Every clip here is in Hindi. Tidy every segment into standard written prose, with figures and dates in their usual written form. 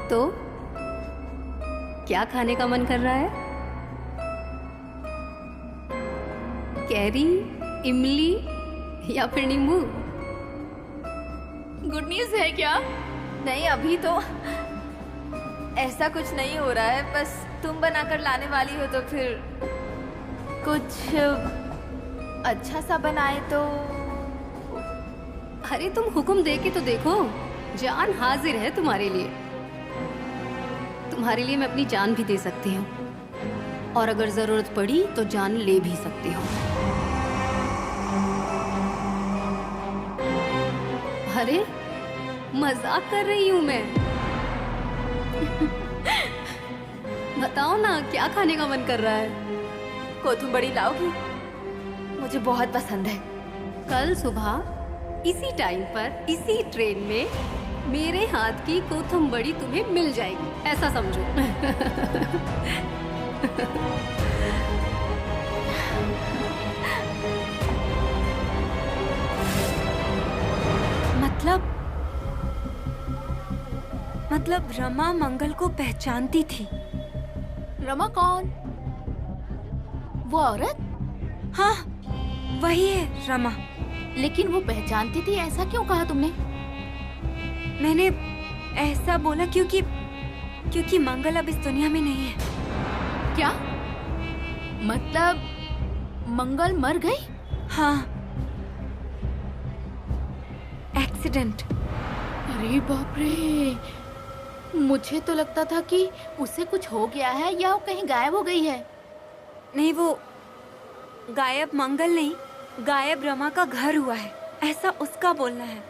तो क्या खाने का मन कर रहा है? कैरी, इमली या फिर नींबू? गुड न्यूज़ है क्या? नहीं, अभी तो ऐसा कुछ नहीं हो रहा है, बस तुम बनाकर लाने वाली हो तो फिर कुछ अच्छा सा बनाए तो। अरे तुम हुक्म दे के तो देखो, जान हाजिर है तुम्हारे लिए। तुम्हारे लिए मैं अपनी जान भी दे सकती हूँ, और अगर जरूरत पड़ी तो जान ले भी सकती हूँ। अरे मजाक कर रही हूँ मैं। बताओ ना, क्या खाने का मन कर रहा है? कोथुम्बड़ी लाओगी? मुझे बहुत पसंद है। कल सुबह इसी टाइम पर इसी ट्रेन में मेरे हाथ की कोथुम्बड़ी तुम्हें मिल जाएगी, ऐसा समझो। मतलब रमा मंगल को पहचानती थी। रमा कौन? वो औरत? हाँ, वही है रमा। लेकिन वो पहचानती थी, ऐसा क्यों कहा तुमने? मैंने ऐसा बोला क्योंकि मंगल अब इस दुनिया में नहीं है। क्या मतलब मंगल मर गई? हाँ, एक्सीडेंट। अरे बाप रे, मुझे तो लगता था कि उसे कुछ हो गया है या वो कहीं गायब हो गई है। नहीं, वो गायब मंगल नहीं, गायब रमा का घर हुआ है, ऐसा उसका बोलना है,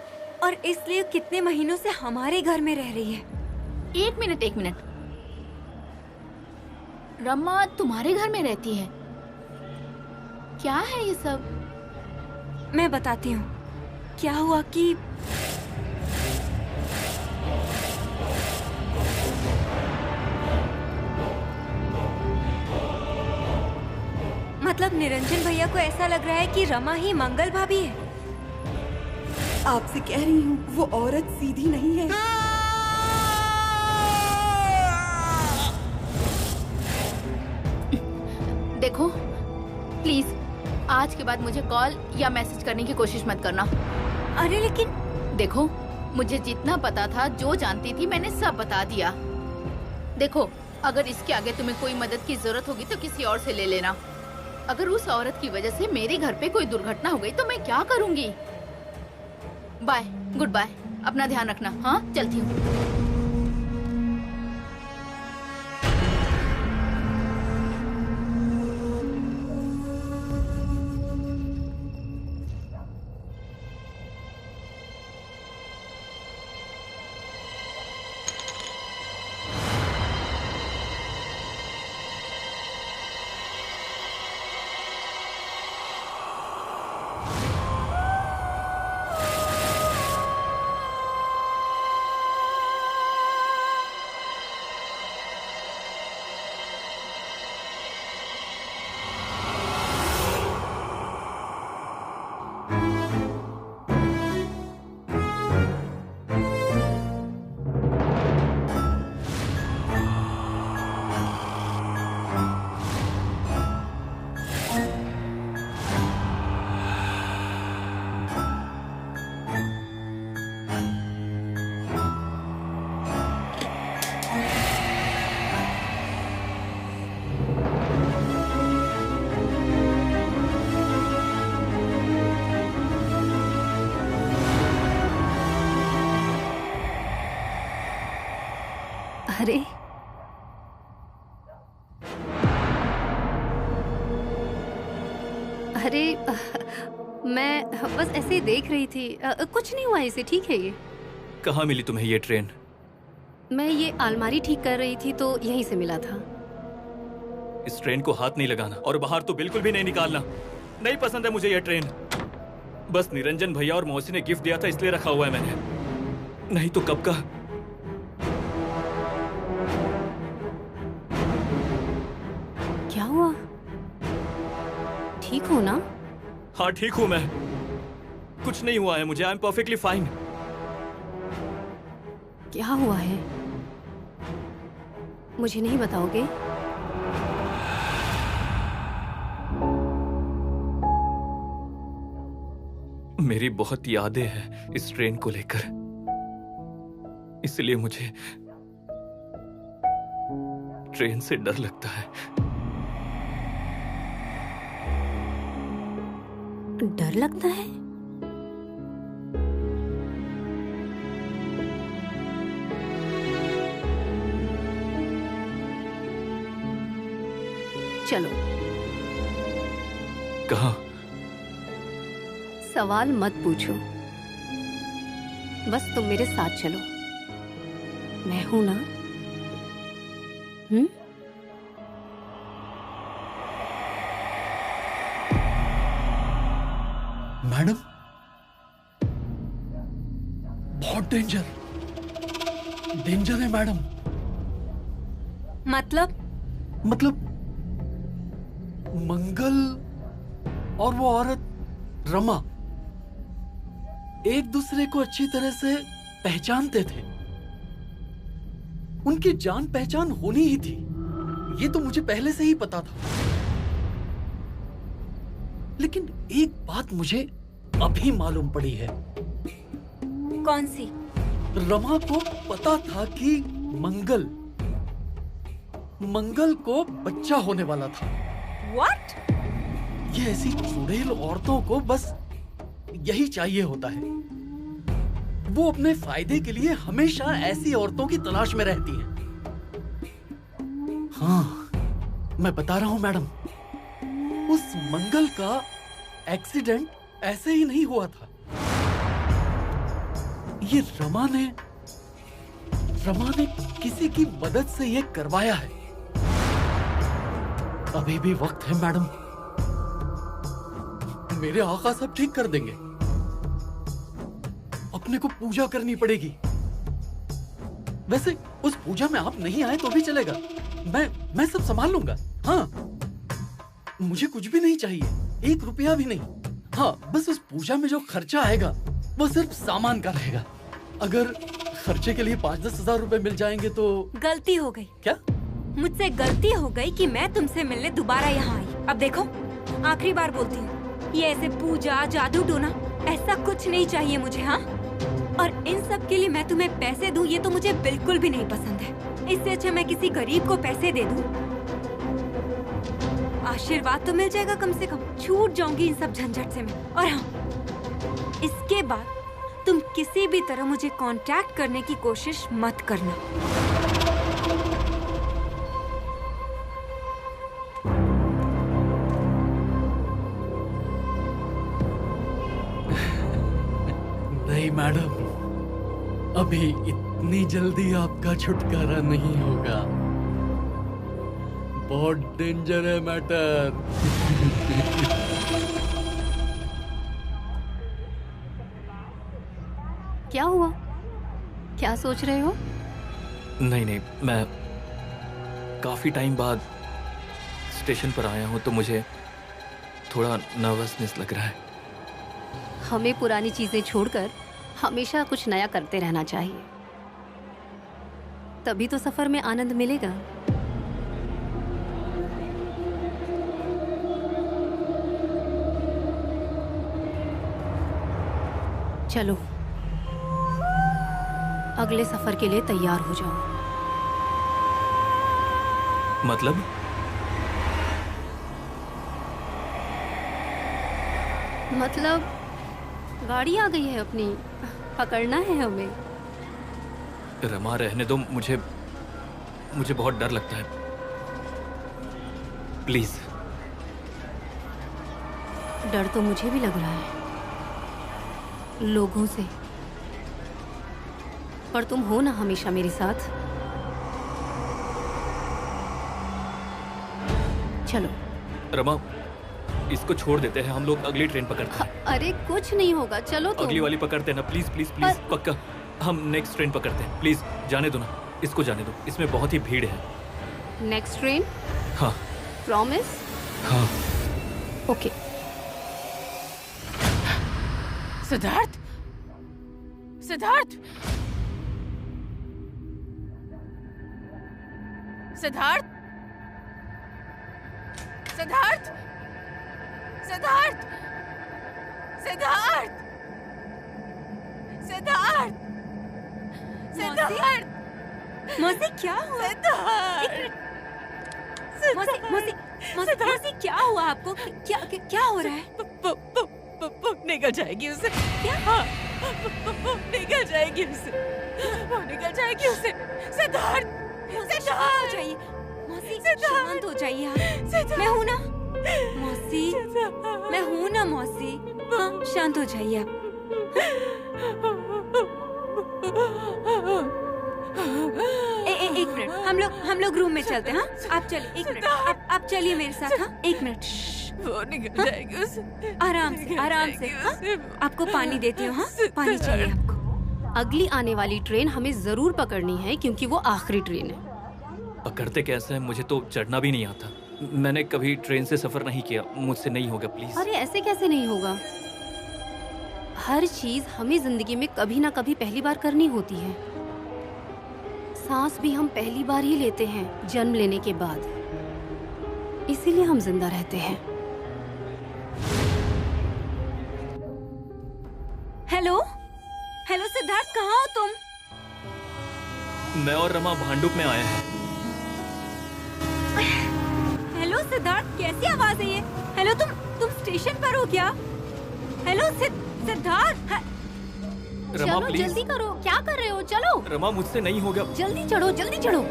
और इसलिए कितने महीनों से हमारे घर में रह रही है। एक मिनट, रमा तुम्हारे घर में रहती है? क्या है ये सब? मैं बताती हूँ। क्या हुआ कि मतलब निरंजन भैया को ऐसा लग रहा है कि रमा ही मंगल भाभी है। आपसे कह रही हूँ, वो औरत सीधी नहीं है। देखो प्लीज, आज के बाद मुझे कॉल या मैसेज करने की कोशिश मत करना। अरे लेकिन देखो, मुझे जितना पता था, जो जानती थी, मैंने सब बता दिया। देखो, अगर इसके आगे तुम्हें कोई मदद की जरूरत होगी तो किसी और से ले लेना। अगर उस औरत की वजह से मेरे घर पे कोई दुर्घटना हो गई तो मैं क्या करूंगी? बाय, गुड बाय, अपना ध्यान रखना। हाँ, चलती हूँ। अरे अरे मैं बस ऐसे ही देख रही थी, कुछ नहीं हुआ इसे, ठीक है ये। कहाँ मिली तुम्हें ये ट्रेन? मैं ये अलमारी ठीक कर रही थी तो यहीं से मिला था। इस ट्रेन को हाथ नहीं लगाना और बाहर तो बिल्कुल भी नहीं निकालना। नहीं पसंद है मुझे ये ट्रेन। बस निरंजन भैया और मौसी ने गिफ्ट दिया था इसलिए रखा हुआ है मैंने, नहीं तो कब का। क्या हुआ? ठीक हो ना? हाँ ठीक हूँ मैं, कुछ नहीं हुआ है मुझे। I am perfectly fine. क्या हुआ है? मुझे नहीं बताओगे? मेरी बहुत यादें हैं इस ट्रेन को लेकर, इसलिए मुझे ट्रेन से डर लगता है। डर लगता है? चलो, कहाँ? सवाल मत पूछो, बस तुम मेरे साथ चलो। मैं हूं ना? मैडम, बहुत डेंजर है मैडम। मतलब मंगल और वो औरत रमा एक दूसरे को अच्छी तरह से पहचानते थे। उनकी जान पहचान होनी ही थी, ये तो मुझे पहले से ही पता था। लेकिन एक बात मुझे अभी मालूम पड़ी है। कौन सी? रमा को पता था कि मंगल को बच्चा होने वाला था। What? ये ऐसी चुड़ैल औरतों को बस यही चाहिए होता है। वो अपने फायदे के लिए हमेशा ऐसी औरतों की तलाश में रहती हैं। हाँ, मैं बता रहा हूं मैडम, उस मंगल का एक्सीडेंट ऐसे ही नहीं हुआ था। ये रमा ने किसी की मदद से ये करवाया है। अभी भी वक्त है मैडम, मेरे आका सब ठीक कर देंगे। अपने को पूजा करनी पड़ेगी। वैसे उस पूजा में आप नहीं आए तो भी चलेगा, मैं सब संभाल लूंगा। हाँ, मुझे कुछ भी नहीं चाहिए, 1 रुपया भी नहीं। हाँ, बस उस पूजा में जो खर्चा आएगा वो सिर्फ सामान का रहेगा। अगर खर्चे के लिए 5-10 हजार रुपए मिल जाएंगे तो। गलती हो गई। क्या? मुझसे गलती हो गई कि मैं तुमसे मिलने दोबारा यहाँ आई। अब देखो, आखिरी बार बोलती हूँ, ये ऐसे पूजा जादू टोना ऐसा कुछ नहीं चाहिए मुझे। हाँ, और इन सब के लिए मैं तुम्हें पैसे दूँ, ये तो मुझे बिल्कुल भी नहीं पसंद है। इससे अच्छा मैं किसी गरीब को पैसे दे दूँ, आशीर्वाद तो मिल जाएगा कम से कम। छूट जाऊंगी इन सब झंझट से मैं। और हाँ, इसके बाद तुम किसी भी तरह मुझे कांटेक्ट करने की कोशिश मत करना। नहीं मैडम, अभी इतनी जल्दी आपका छुटकारा नहीं होगा। बहुत डेंजर है मैटर। क्या हुआ? क्या सोच रहे हो? नहीं, मैं काफी टाइम बाद स्टेशन पर आया हूँ तो मुझे थोड़ा नर्वसनेस लग रहा है। हमें पुरानी चीजें छोड़कर हमेशा कुछ नया करते रहना चाहिए, तभी तो सफर में आनंद मिलेगा। चलो, अगले सफर के लिए तैयार हो जाओ। मतलब गाड़ी आ गई है अपनी, पकड़ना है हमें। रमा, रहने दो, मुझे बहुत डर लगता है, प्लीज। डर तो मुझे भी लग रहा है लोगों से, पर तुम हो ना हमेशा मेरे साथ। चलो रमा, इसको छोड़ देते हैं, हम लोग अगली ट्रेन पकड़ते हैं। अरे कुछ नहीं होगा, चलो तुम। अगली वाली पकड़ते हैं ना, प्लीज प्लीज प्लीज, पक्का। हम नेक्स्ट ट्रेन पकड़ते हैं, प्लीज। जाने दो ना, इसको जाने दो, इसमें बहुत ही भीड़ है। Next train? हाँ। प्रॉमिस? हाँ। ओके। सिद्धार्थ, सिद्धार्थ, सिद्धार्थ, सिद्धार्थ, सिद्धार्थ, सिद्धार्थ, सिद्धार्थ, सिद्धार्थ, मौसी क्या हुआ? सिद्धार्थ, मौसी मौसी मौसी मौसी क्या हुआ आपको? क्या क्या हो रहा है? निकल जाएगी उसे। क्या? हाँ, निकल जाएगी उसे, वो निकल जाएगी उसे। सिद्धार्थ, मौसी शांत हो जाइए। मौसी शांत हो जाइए आप। मैं हूँ ना मौसी, मैं हूँ ना मौसी। हाँ, शांत हो जाइए आप। एक मिनट, हम लोग रूम में चलते हैं। हाँ, आप चलिए। एक मिनट, आप चलिए मेरे साथ। हाँ, एक मिनट। वो निकल जाएगी उसे। आराम से, आराम से। हाँ, आपको पानी देती हूँ। हाँ, पानी चाहिए आपको। अगली आने वाली ट्रेन हमें जरूर पकड़नी है क्योंकि वो आखिरी ट्रेन है। पकड़ते कैसे हैं? मुझे तो चढ़ना भी नहीं आता। मैंने कभी ट्रेन से सफर नहीं किया, मुझसे नहीं होगा प्लीज। अरे ऐसे कैसे नहीं होगा? हर चीज हमें जिंदगी में कभी ना कभी पहली बार करनी होती है। सांस भी हम पहली बार ही लेते हैं जन्म लेने के बाद, इसीलिए हम जिंदा रहते हैं। हेलो हेलो सिद्धार्थ, कहाँ हो तुम? मैं और रमा भांडुप में आए हैं। हेलो सिद्धार्थ, कैसी आवाज है ये? हेलो, तुम स्टेशन पर हो क्या? हेलो सिद्धार्थ। रमा चलो प्लीज। जल्दी करो, क्या कर रहे हो? चलो रमा मुझसे नहीं होगा। जल्दी चढ़ो, जल्दी चढ़ो।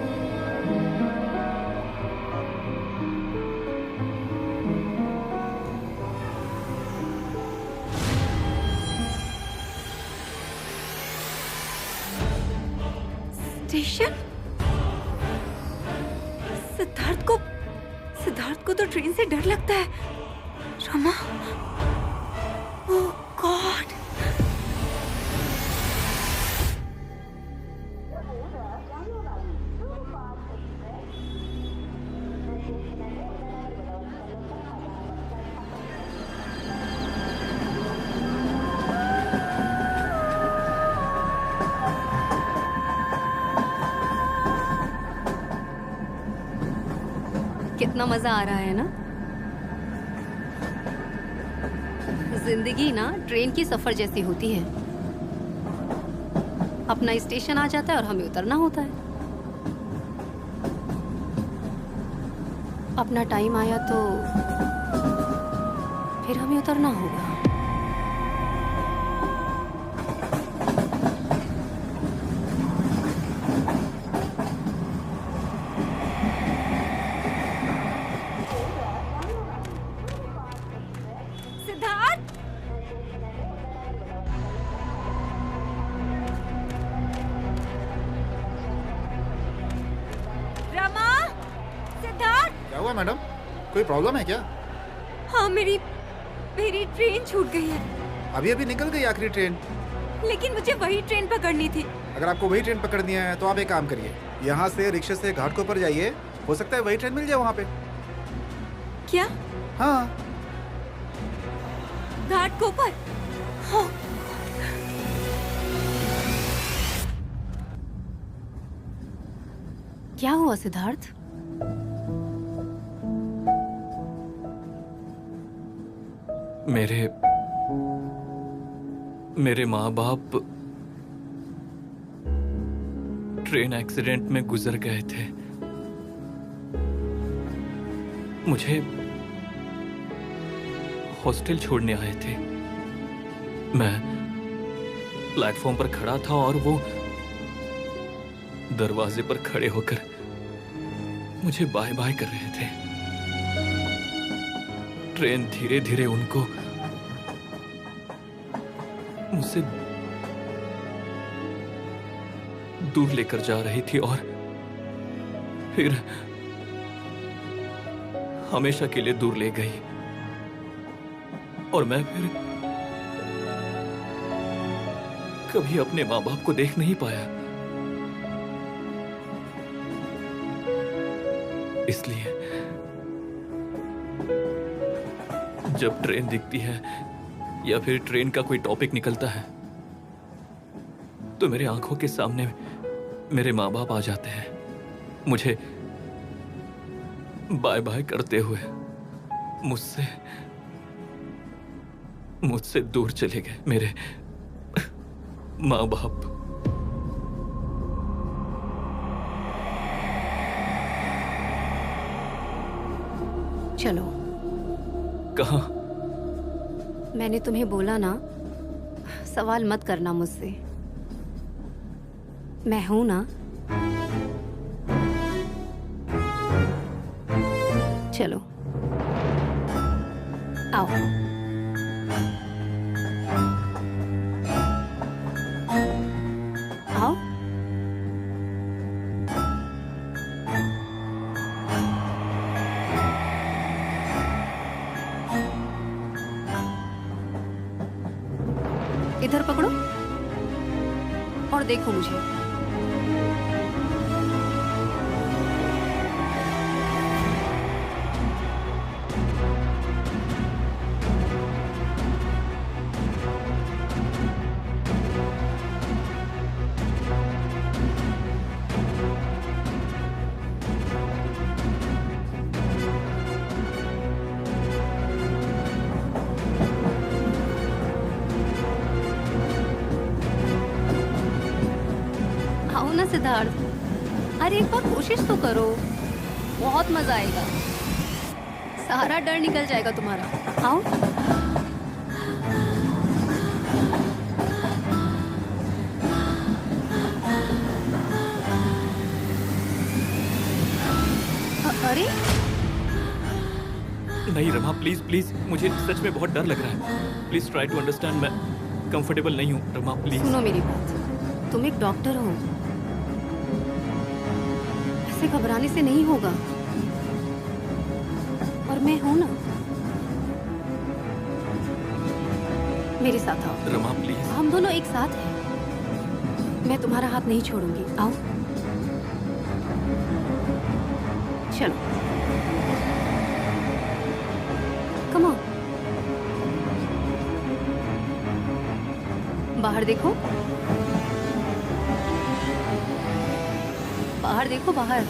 स्टेशन? सिद्धार्थ को तो ट्रेन से डर लगता है। रमा, ओह गॉड। कितना मजा आ रहा है ना? जिंदगी ना ट्रेन की सफर जैसी होती है। अपना स्टेशन आ जाता है और हमें उतरना होता है। अपना टाइम आया तो फिर हमें उतरना होगा। मैडम, कोई प्रॉब्लम है क्या? हाँ, मेरी ट्रेन छूट गई है। अभी अभी निकल गई आखिरी ट्रेन। लेकिन मुझे वही ट्रेन पकड़नी थी। अगर आपको वही ट्रेन पकड़नी है तो आप एक काम करिए, यहाँ से रिक्शे से घाटकोपर जाइए, हो सकता है वही ट्रेन मिल जाए वहाँ पे। क्या? हाँ, घाटकोपर। हाँ। क्या हुआ सिद्धार्थ? मेरे माँ बाप ट्रेन एक्सीडेंट में गुजर गए थे। मुझे हॉस्टल छोड़ने आए थे। मैं प्लेटफॉर्म पर खड़ा था और वो दरवाजे पर खड़े होकर मुझे बाय बाय कर रहे थे। ट्रेन धीरे धीरे उनको मुझसे दूर लेकर जा रही थी और फिर हमेशा के लिए दूर ले गई। और मैं फिर कभी अपने माँ बाप को देख नहीं पाया। इसलिए जब ट्रेन दिखती है या फिर ट्रेन का कोई टॉपिक निकलता है तो मेरे आंखों के सामने मेरे माँ बाप आ जाते हैं। बाय बाय करते हुए मुझसे दूर चले गए मेरे माँ बाप। चलो। कहाँ? मैंने तुम्हें बोला ना, सवाल मत करना मुझसे। मैं हूं ना। चलो आओ। आओ। इधर पकड़ो और देखो मुझे। आओ ना सिद्धार्थ, अरे एक बार कोशिश तो करो, बहुत मजा आएगा, सारा डर निकल जाएगा तुम्हारा। आओ। अरे नहीं रमा, प्लीज प्लीज, मुझे सच में बहुत डर लग रहा है। प्लीज ट्राई टू अंडरस्टैंड, मैं कंफर्टेबल नहीं हूँ रमा, प्लीज। सुनो मेरी बात, तुम एक डॉक्टर हो, ऐसे घबराने से नहीं होगा। और मैं हूं ना, मेरे साथ आओ। रमा प्लीज। हम दोनों एक साथ हैं, मैं तुम्हारा हाथ नहीं छोड़ूंगी। आओ चलो, कम ऑन। बाहर देखो, बाहर देखो, बाहर।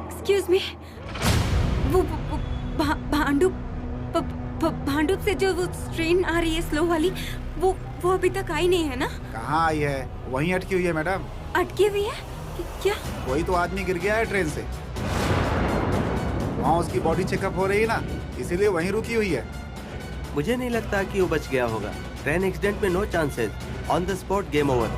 एक्सक्यूज मी, वो भांडुप से जो वो ट्रेन आ रही है स्लो वाली, वो अभी तक आई नहीं है ना? कहाँ आई है? वहीं अटकी हुई है मैडम। अटकी हुई है? क्या? कोई तो आदमी गिर गया है ट्रेन से, वहाँ उसकी बॉडी चेकअप हो रही है ना, इसीलिए वहीं रुकी हुई है। मुझे नहीं लगता कि वो बच गया होगा। ट्रेन एक्सीडेंट में no chances, on the spot game over.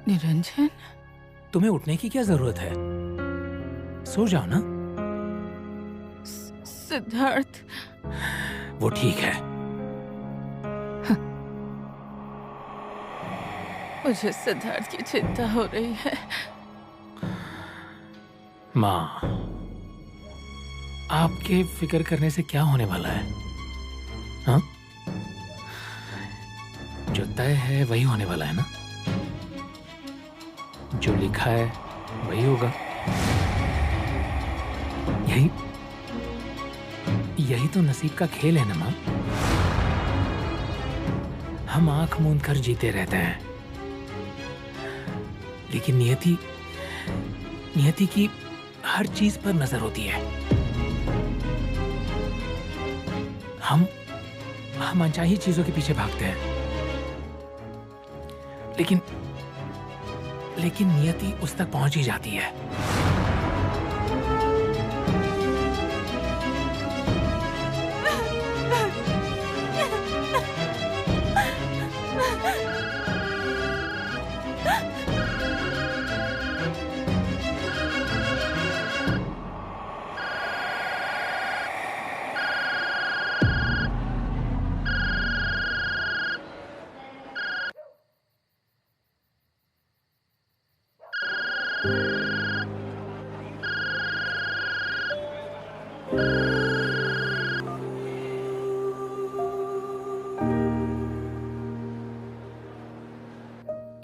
Niranjan, तुम्हें उठने की क्या जरूरत है? सो जाओ ना। सिद्धार्थ, वो ठीक है। मुझे सिद्धार्थ की चिंता हो रही है। माँ, आपके फिक्र करने से क्या होने वाला है? हाँ? तय है वही होने वाला है ना? जो लिखा है वही होगा। यही तो नसीब का खेल है ना माँ। हम आंख मूंद कर जीते रहते हैं, लेकिन नियति की हर चीज पर नजर होती है। हम अनचाही चीजों के पीछे भागते हैं, लेकिन नियति उस तक पहुंच ही जाती है।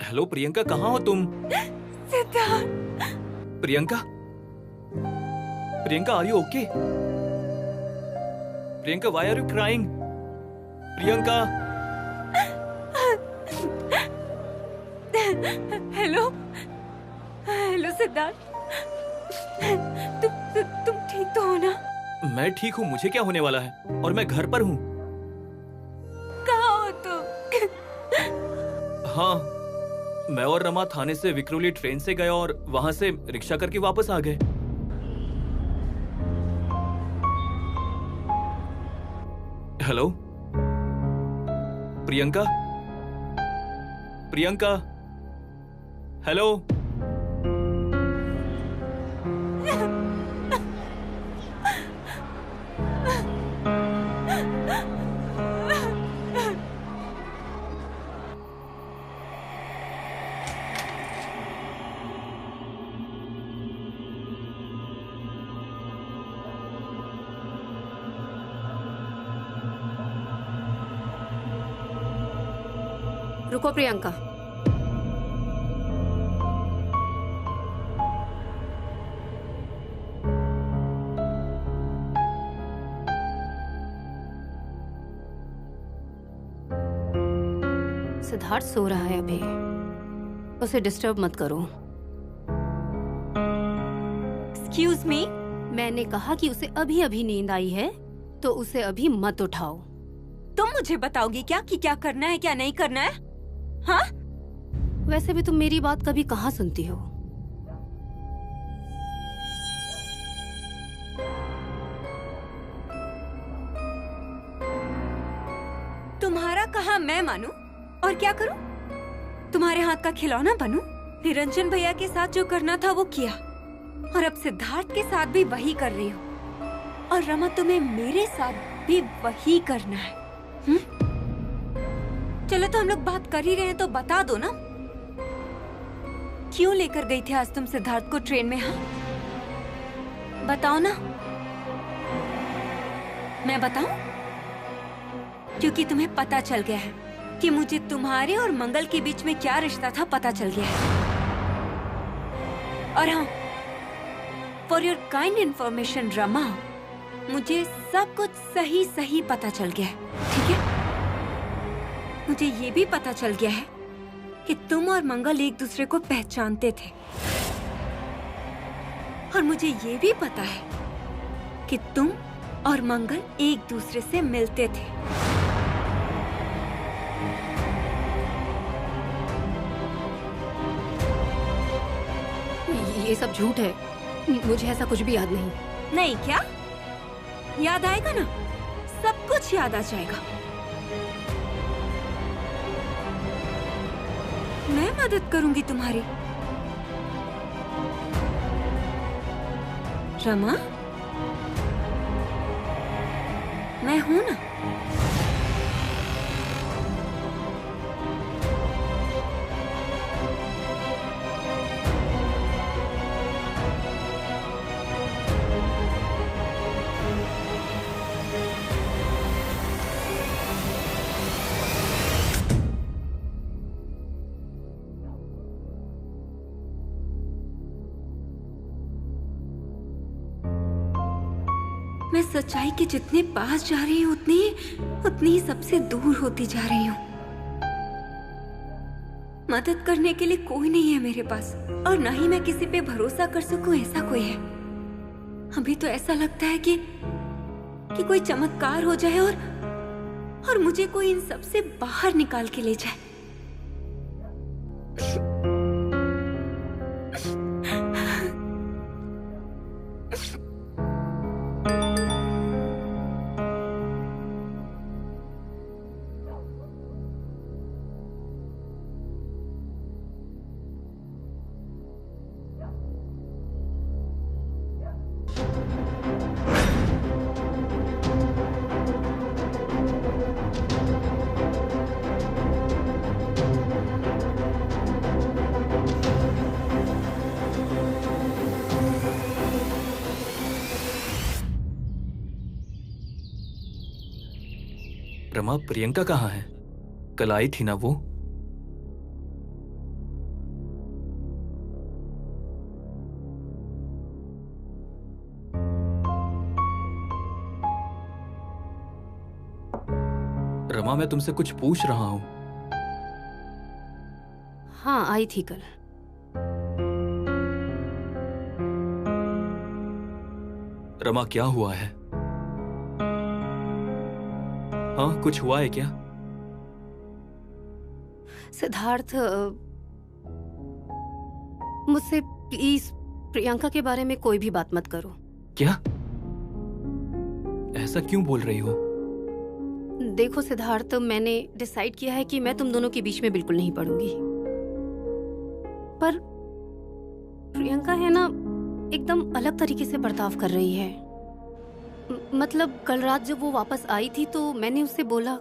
हेलो प्रियंका, कहाँ हो तुम? Siddharth. Priyanka, Priyanka, are you okay? Priyanka, why are you crying? Priyanka. Hello hello Siddharth, तुम ठीक तो हो ना? मैं ठीक हूँ, मुझे क्या होने वाला है? और मैं घर पर हूँ। कहाँ हो तुम? हाँ, मैं और रमा थाने से विक्रोली ट्रेन से गए और वहां से रिक्शा करके वापस आ गए। Hello Priyanka, Priyanka, hello. रुको प्रियंका, सिद्धार्थ सो रहा है अभी, उसे डिस्टर्ब मत करो। एक्सक्यूज मी, मैंने कहा कि उसे अभी अभी नींद आई है तो उसे अभी मत उठाओ। तुम मुझे बताओगी क्या कि क्या करना है क्या नहीं करना है? हाँ? वैसे भी तुम मेरी बात कभी कहाँ सुनती हो। तुम्हारा कहा मैं मानूं और क्या करूं? तुम्हारे हाथ का खिलौना बनूं? निरंजन भैया के साथ जो करना था वो किया, और अब सिद्धार्थ के साथ भी वही कर रही हो, और रमा तुम्हें मेरे साथ भी वही करना है। चलो तो हम लोग बात कर ही रहे हैं तो बता दो ना, क्यों लेकर गई थी आज तुम सिद्धार्थ को ट्रेन में? हाँ बताओ ना। मैं बताऊं? क्योंकि तुम्हें पता चल गया है कि मुझे तुम्हारे और मंगल के बीच में क्या रिश्ता था, पता चल गया है। और हाँ, for your kind information Rama, मुझे सब कुछ सही सही पता चल गया है, ठीक है? मुझे ये भी पता चल गया है कि तुम और मंगल एक दूसरे को पहचानते थे, और मुझे ये भी पता है कि तुम और मंगल एक दूसरे से मिलते थे। ये सब झूठ है, मुझे ऐसा कुछ भी याद नहीं। नहीं क्या? याद आएगा ना, सब कुछ याद आ जाएगा। मैं मदद करूंगी तुम्हारी। रमा, मैं हूं ना। मैं सच्चाई के जितने पास जा रही हूँ उतनी ही सबसे दूर होती जा रही हूँ। मदद करने के लिए कोई नहीं है मेरे पास, और ना ही मैं किसी पे भरोसा कर सकूं ऐसा कोई है। अभी तो ऐसा लगता है कि कोई चमत्कार हो जाए और मुझे कोई इन सब से बाहर निकाल के ले जाए। रमा, प्रियंका कहाँ है? कल आई थी ना वो? रमा, मैं तुमसे कुछ पूछ रहा हूँ। हाँ, आई थी कल। रमा, क्या हुआ है? हाँ, कुछ हुआ है क्या? सिद्धार्थ, मुझसे प्लीज प्रियंका के बारे में कोई भी बात मत करो। क्या? ऐसा क्यों बोल रही हो? देखो सिद्धार्थ, मैंने डिसाइड किया है कि मैं तुम दोनों के बीच में बिल्कुल नहीं पड़ूंगी। पर प्रियंका है ना, एकदम अलग तरीके से बर्ताव कर रही है। मतलब कल रात जब वो वापस आई थी तो मैंने उससे बोला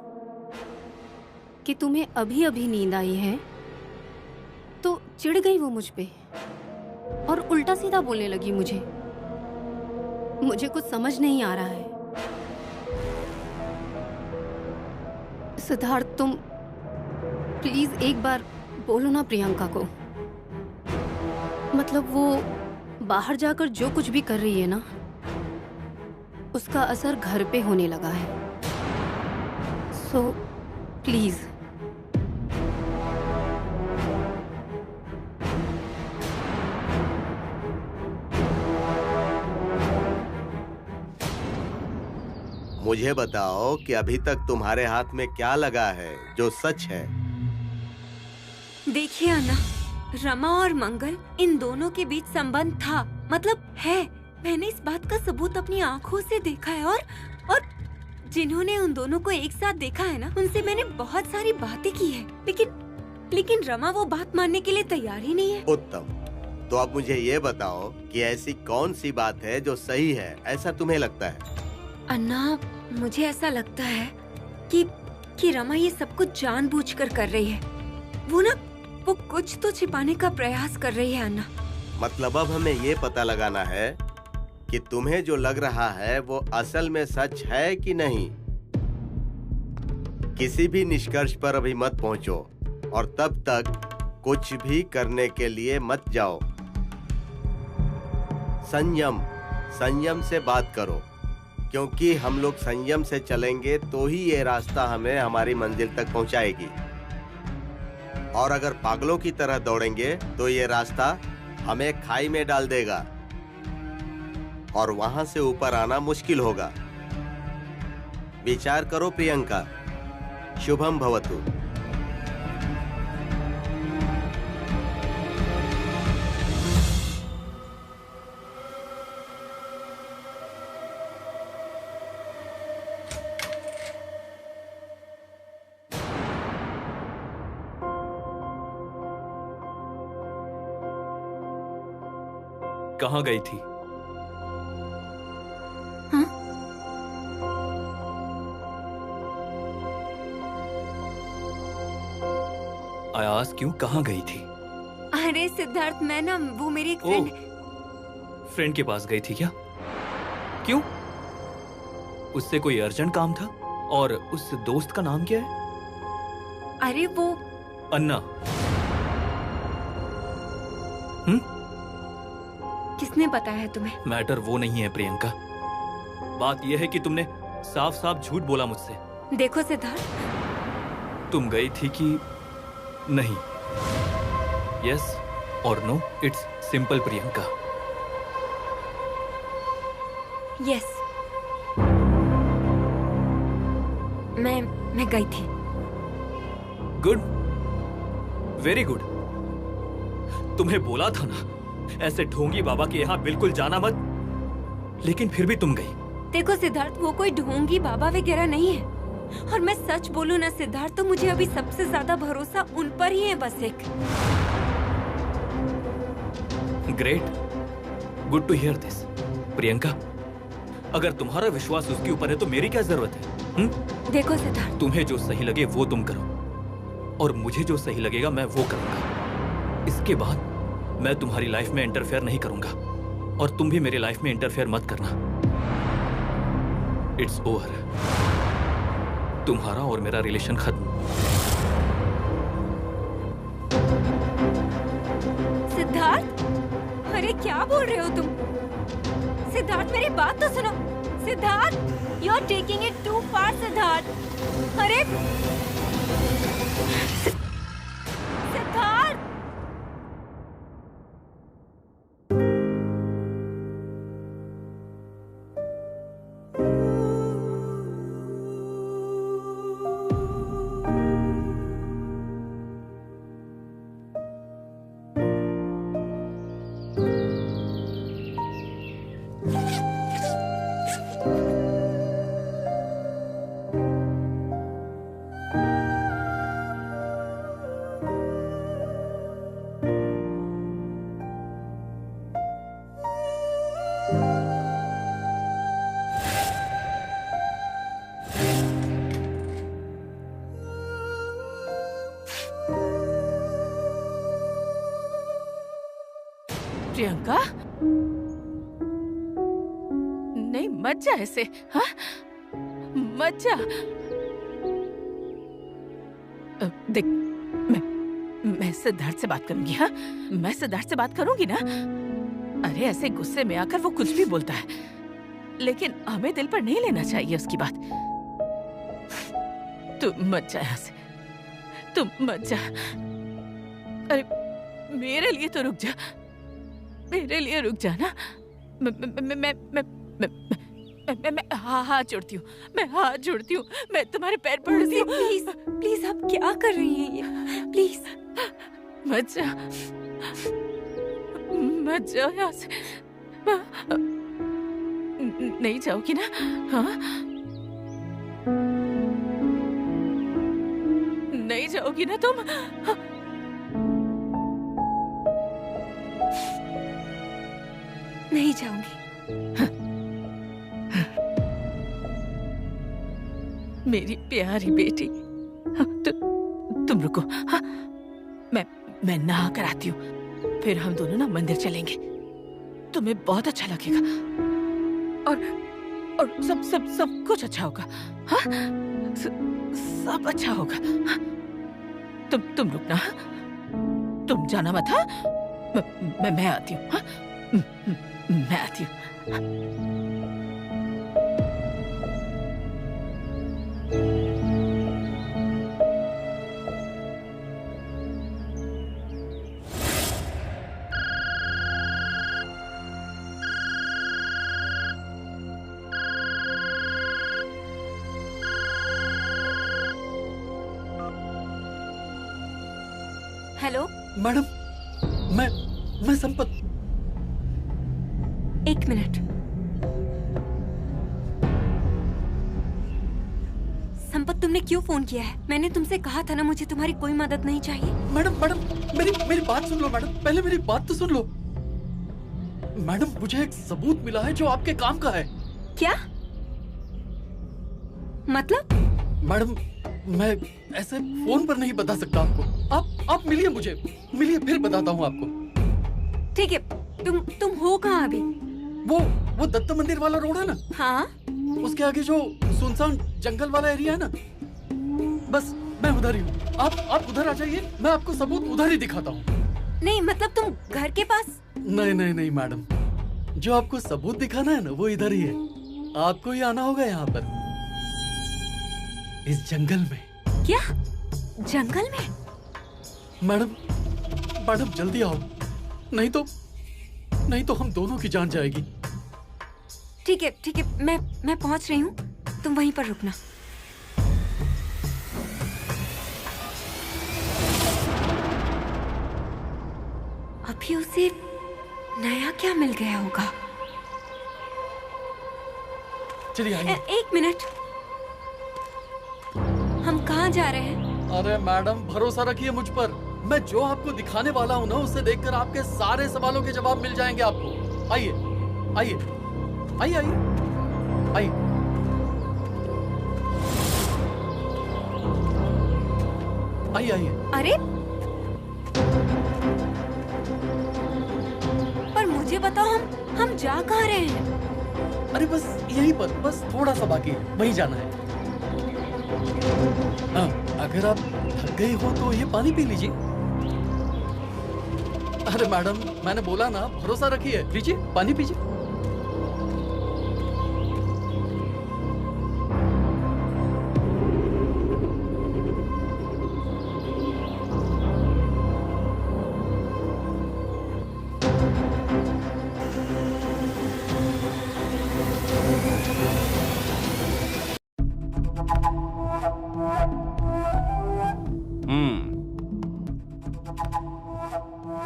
कि तुम्हें अभी अभी नींद आई है, तो चिढ़ गई वो मुझ पे और उल्टा सीधा बोलने लगी मुझे। मुझे कुछ समझ नहीं आ रहा है। सिद्धार्थ, तुम प्लीज एक बार बोलो ना प्रियंका को। मतलब वो बाहर जाकर जो कुछ भी कर रही है ना, उसका असर घर पे होने लगा है। So please. मुझे बताओ कि अभी तक तुम्हारे हाथ में क्या लगा है जो सच है? देखिए अन्ना, रमा और मंगल, इन दोनों के बीच संबंध था, मतलब है। मैंने इस बात का सबूत अपनी आंखों से देखा है, और जिन्होंने उन दोनों को एक साथ देखा है ना, उनसे मैंने बहुत सारी बातें की है, लेकिन रमा वो बात मानने के लिए तैयार ही नहीं है। उत्तम, तो अब मुझे ये बताओ कि ऐसी कौन सी बात है जो सही है, ऐसा तुम्हें लगता है? अन्ना, मुझे ऐसा लगता है कि रमा ये सब कुछ जानबूझकर कर रही है। वो कुछ तो छिपाने का प्रयास कर रही है अन्ना। मतलब अब हमें ये पता लगाना है कि तुम्हें जो लग रहा है वो असल में सच है कि नहीं। किसी भी निष्कर्ष पर अभी मत पहुंचो, और तब तक कुछ भी करने के लिए मत जाओ। संयम से बात करो, क्योंकि हम लोग संयम से चलेंगे तो ही ये रास्ता हमें हमारी मंजिल तक पहुंचाएगी। और अगर पागलों की तरह दौड़ेंगे तो ये रास्ता हमें खाई में डाल देगा और वहां से ऊपर आना मुश्किल होगा। विचार करो प्रियंका। शुभम भवतु। कहाँ गई थी? हाँ? आयास, क्यों, कहाँ गई थी? अरे सिद्धार्थ, मैं ना, वो मेरी एक फ्रेंड के पास गई थी क्या? क्यों? उससे कोई अर्जेंट काम था? और उस दोस्त का नाम क्या है? अरे वो अन्ना। किसने बताया तुम्हें? मैटर वो नहीं है प्रियंका, बात यह है कि तुमने साफ साफ झूठ बोला मुझसे। देखो सिद्धार्थ, तुम गई थी कि नहीं? यस और no? It's simple Priyanka. Yes, मैं गई थी। Good, very good. तुम्हें बोला था ना ऐसे ढोंगी बाबा के यहाँ बिल्कुल जाना मत, लेकिन फिर भी तुम गई। देखो सिद्धार्थ, वो कोई ढोंगी बाबा वगैरह नहीं है। और मैं सच बोलूं ना सिद्धार्थ, तो मुझे अभी सबसे ज्यादा भरोसा उन पर ही है, बस एक। Great, good to hear this. Priyanka, अगर तुम्हारा विश्वास उसके ऊपर है तो मेरी क्या जरूरत है? देखो सिद्धार्थ, तुम्हें जो सही लगे वो तुम करो, और मुझे जो सही लगेगा मैं वो करूंगा। इसके बाद मैं तुम्हारी लाइफ में इंटरफेयर नहीं करूंगा, और तुम भी मेरी लाइफ में इंटरफेयर मत करना। It's over. तुम्हारा और मेरा रिलेशन खत्म। सिद्धार्थ, अरे क्या बोल रहे हो तुम? सिद्धार्थ, मेरी बात तो सुनो। Siddharth, you are taking it too far Siddharth. अरे सिद्धार्थ, प्रियंका, नहीं मत जा ऐसे। हाँ, मत जा। देख, मैं सिद्धार्थ से बात करूंगी। हाँ, मैं सिद्धार्थ से बात करूंगी ना। अरे ऐसे गुस्से में आकर वो कुछ भी बोलता है, लेकिन हमें दिल पर नहीं लेना चाहिए उसकी बात। तुम मत जा यहाँ से, तुम मत जा। अरे मेरे लिए तो रुक जा, मेरे लिए रुक जा ना। मैं हाथ जोड़ती हूँ, मैं हाथ जोड़ती हूँ, मैं तुम्हारे पैर पड़ती हूँ। प्लीज प्लीज, आप क्या कर रही हैं ये? प्लीज मत जा, मत जाओ यहाँ से। नहीं जाओगी ना? हाँ, नहीं जाओगी ना तुम? नहीं जाऊंगी। मेरी प्यारी बेटी, तुम रुको। हाँ, मैं नहा कर आती हूँ, फिर हम दोनों ना मंदिर चलेंगे। तुम्हें बहुत अच्छा लगेगा, और सब कुछ अच्छा होगा। हाँ, सब अच्छा होगा। हाँ? तुम रुकना। हाँ? तुम जाना मत। हाँ, मैं आती हूँ। हाँ? मैं आती हूँ। हेलो मैडम, मैं संपत। एक मिनट। संपत, तुमने क्यों फोन किया है? मैंने तुमसे कहा था ना मुझे तुम्हारी कोई मदद नहीं चाहिए। मैडम मेरी बात सुन लो। मैडम, पहले मेरी बात तो सुन लो। मैडम, मुझे एक सबूत मिला है जो आपके काम का है। क्या मतलब? मैडम, मैं ऐसे फोन पर नहीं बता सकता आपको। आप मिलिए मुझे, मिलिए, फिर बताता हूँ आपको। ठीक है, तुम हो कहाँ अभी? वो दत्त मंदिर वाला रोड है ना? हाँ, उसके आगे जो सुनसान जंगल वाला एरिया है ना, बस मैं उधर ही हूँ। आप उधर आ जाइए, मैं आपको सबूत उधर ही दिखाता हूँ। नहीं मतलब तुम घर के पास? नहीं मैडम, जो आपको सबूत दिखाना है ना वो इधर ही है। आपको ही आना होगा यहाँ पर, इस जंगल में। क्या जंगल में? मैडम जल्दी आओ, नहीं तो हम दोनों की जान जाएगी। ठीक है, मैं पहुंच रही हूँ, तुम वहीं पर रुकना। अभी उसे नया क्या मिल गया होगा? चलिए आइए। एक मिनट, हम कहाँ जा रहे हैं? अरे मैडम भरोसा रखिए मुझ पर, मैं जो आपको दिखाने वाला हूँ ना, उसे देखकर आपके सारे सवालों के जवाब मिल जाएंगे आपको। आइए आइए आइए आइए आइए। आइए आइए। अरे पर मुझे बताओ, हम जा कहाँ रहे हैं? अरे बस यहीं पर, बस थोड़ा सा बाकी है, वहीं जाना है। हाँ, अगर आप थक गए हो तो ये पानी पी लीजिए। अरे मैडम मैंने बोला ना, भरोसा रखिए, लीजिए पानी पीजिए।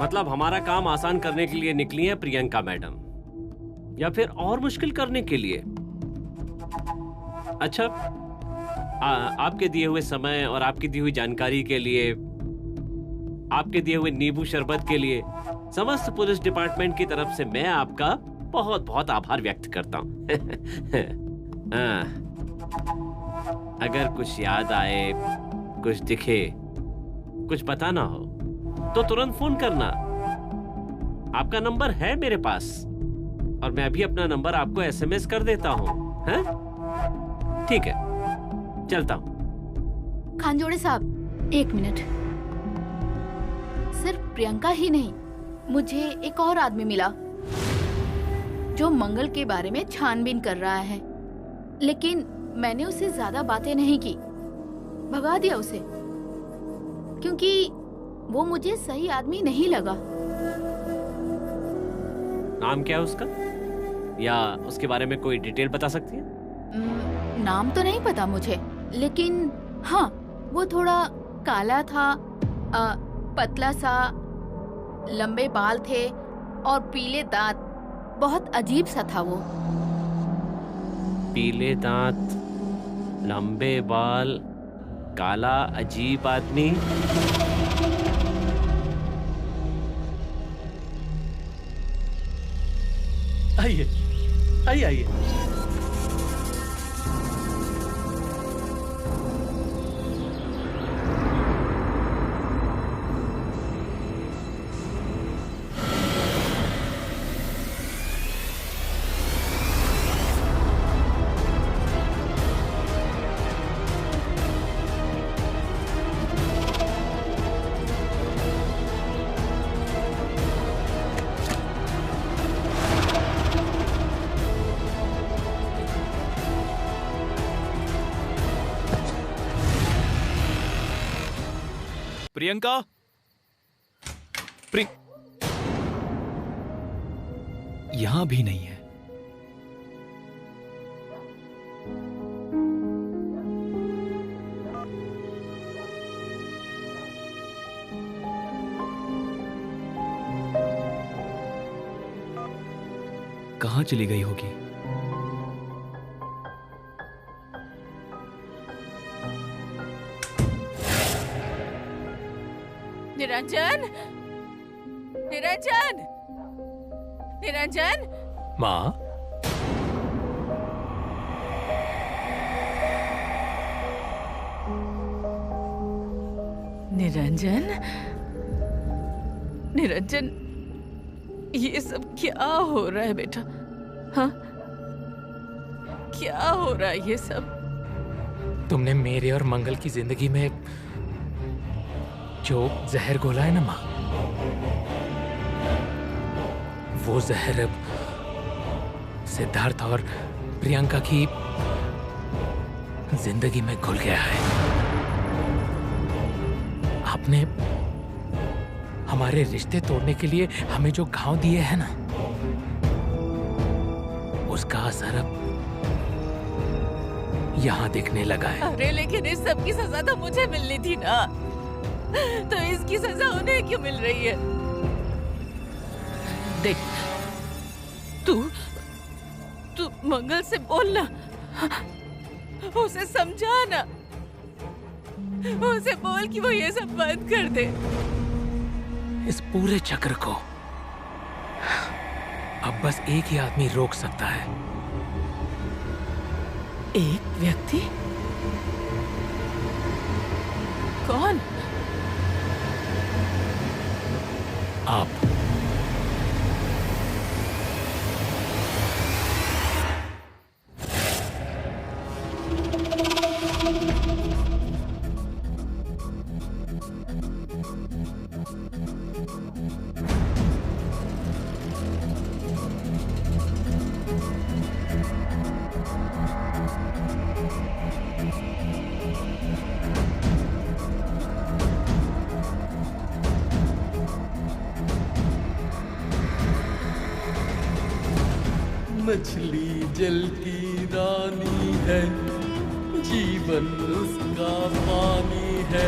मतलब हमारा काम आसान करने के लिए निकली हैं प्रियंका मैडम, या फिर और मुश्किल करने के लिए? अच्छा, आपके दिए हुए समय और आपकी दी हुई जानकारी के लिए, आपके दिए हुए नींबू शरबत के लिए समस्त पुलिस डिपार्टमेंट की तरफ से मैं आपका बहुत बहुत आभार व्यक्त करता हूं। अगर कुछ याद आए, कुछ दिखे, कुछ पता ना हो तो तुरंत फोन करना। आपका नंबर है मेरे पास, और मैं अभी अपना नंबर आपको एसएमएस कर देता हूँ। हैं? ठीक है, चलता हूँ। खानजोड़े साहब, एक मिनट। सिर्फ प्रियंका ही नहीं, मुझे एक और आदमी मिला जो मंगल के बारे में छानबीन कर रहा है, लेकिन मैंने उससे ज्यादा बातें नहीं की, भगा दिया उसे, क्योंकि वो मुझे सही आदमी नहीं लगा। नाम क्या है उसका, या उसके बारे में कोई डिटेल बता सकती है? नाम तो नहीं पता मुझे, लेकिन हाँ, वो थोड़ा काला था, पतला सा, लंबे बाल थे और पीले दांत, बहुत अजीब सा था वो। पीले दांत, लंबे बाल, काला, अजीब आदमी। आइए आइए आइए। प्रियंका, यहां भी नहीं है। कहां चली गई होगी? निरंजन, निरंजन, निरंजन। माँ, निरंजन, निरंजन, ये सब क्या हो रहा है बेटा? हाँ, क्या हो रहा है ये सब? तुमने मेरे और मंगल की जिंदगी में जो जहर घोला है ना माँ, वो जहर अब सिद्धार्थ और प्रियंका की जिंदगी में घुल गया है। आपने हमारे रिश्ते तोड़ने के लिए हमें जो घाव दिए हैं ना, उसका असर अब यहाँ दिखने लगा है। अरे लेकिन इस सब की सजा तो मुझे मिलनी थी ना, तो इसकी सजा उन्हें क्यों मिल रही है? देख, तू मंगल से बोलना, उसे समझाना, उसे बोल कि वो ये सब बंद कर दे। इस पूरे चक्र को अब बस एक ही आदमी रोक सकता है। एक व्यक्ति? कौन? आप। मछली जल की रानी है, जीवन उसका पानी है।